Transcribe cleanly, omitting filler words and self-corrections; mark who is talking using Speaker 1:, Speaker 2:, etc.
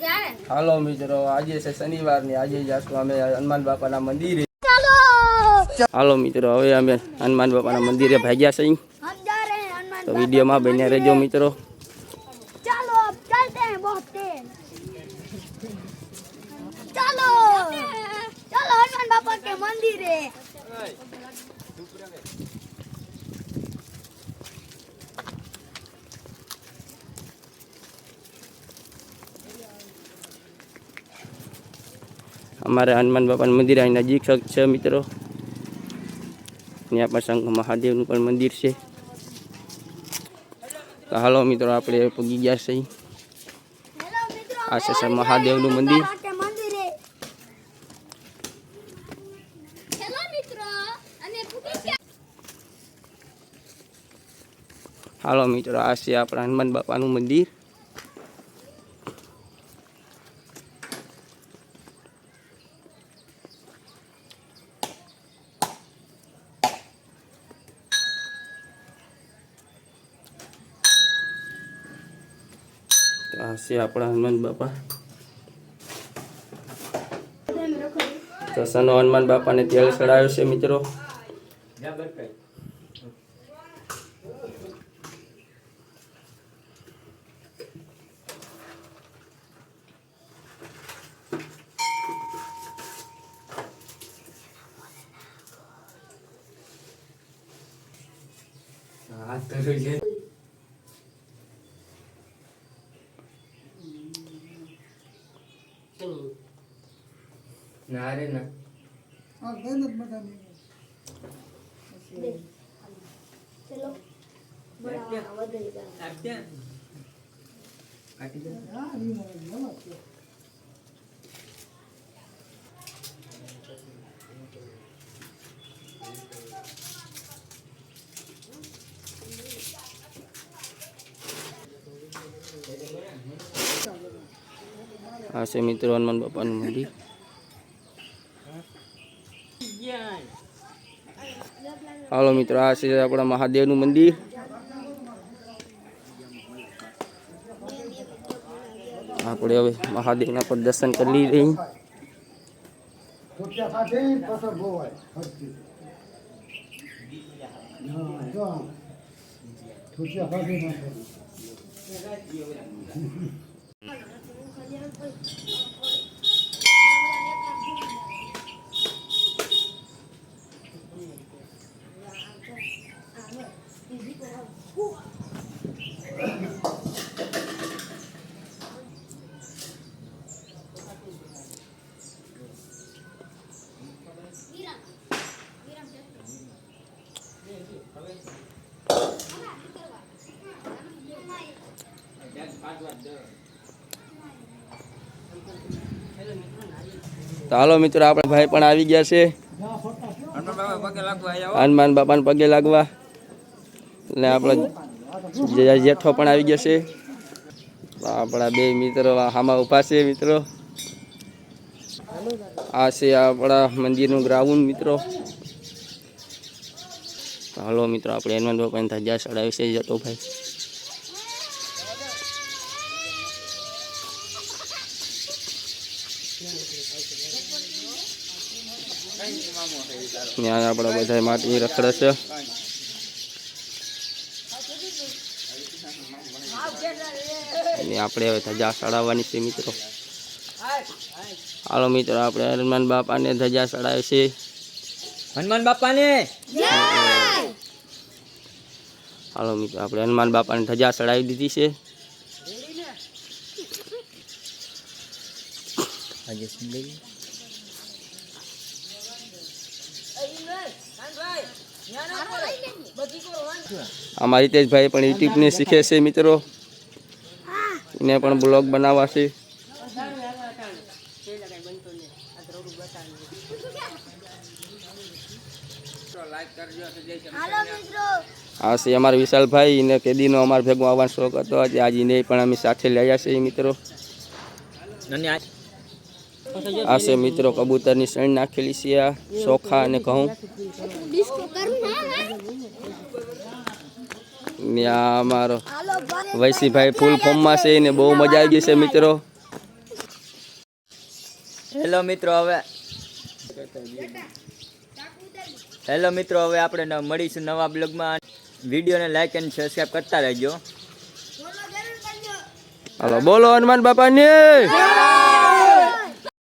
Speaker 1: હાલો મિત્રો, આજે છે શનિવાર ને આજે જશું અમે હનુમાન બાપાના મંદિરે. હાલો મિત્રો, હવે અમે હનુમાન બાપાના મંદિરે ભાગ્યા છે. તો વિડીયોમાં બન્યા રહેજો મિત્રો.
Speaker 2: चलो अब चलते हैं बहुत तेज चलो चलो हनुमान बाबा के मंदिर है
Speaker 1: हमारे हनुमान बापा मंदिर અહીં નજીક છે મિત્રો. ત્યાં પણ શંકર મહાદેવનું પણ મંદિર છે. તો હાલો મિત્રો, આપણે પગી ગયા છે. આ છે મહાદેવનું મંદિર. હાલો મિત્રો, આ છે આપણા હનુમાન બાપાનું મંદિર. આ છે આપણા હનુમાન બાપા. તો સનો હનુમાન બાપાને તેલ ચડાવ્યો છે મિત્રો. ના રે ના
Speaker 2: चलो बड़ा वधेगा
Speaker 1: આ છે મિત્રો હનુમાન બાપાનું મંદિર. હાલો મિત્રો, આ છે આપણા મહાદેવનું મંદિર. આપણે હવે મહાદેવના પર દર્શન કરી લઈએ. તો હાલો મિત્રો, આપણા ભાઈ પણ આવી ગયા છે હનુમાન બાપાને પગે લાગવા. એટલે આપણા જેઠો પણ આવી ગયા છે. આપણા બે મિત્રો આમાં ઉભા છે મિત્રો. આ છે આપણા મંદિરનું ગ્રાઉન્ડ મિત્રો. હાલો મિત્રો, આપણે હનુમાન બાપાને ધજા ચડાવી છે જેઠો ભાઈ. ત્યાં આપણા બધા માટી રખડે છે. અને આપણે હવે ધજા ચડાવવાની છે મિત્રો. હાલો મિત્રો, આપણે હનુમાન બાપાને ધજા ચડાવે છે.
Speaker 3: હનુમાન બાપાને
Speaker 1: હાલો મિત્રો, આપણે હનુમાન બાપાને ધજા ચડાવી દીધી છે. અમારી તેજભાઈ પણ યુટ્યુબને શીખે છે મિત્રો. એને પણ બ્લોગ બનાવવા છે. આ છે અમારા વિશાલભાઈ ને કેદીનો અમારા ભેગો આવવાનો શોખ હતો. આજે ને પણ અમે સાથે લઈ આવ્યા છીએ મિત્રો. આ છે મિત્રો કબૂતરની સણ નાખેલી છે. આ ચોખા અને ઘઉં. ને આ અમારો વૈસીભાઈ ફૂલ ફોર્મમાં છે ને બહુ મજા આવી ગઈ છે મિત્રો.
Speaker 3: હેલો મિત્રો હવે આપણે મળીશું નવા બ્લોગમાં. વિડીયોને લાઈક અને સબસ્ક્રાઈબ કરતા રહેજો.
Speaker 1: હાલો બોલો હનુમાન બાપાની.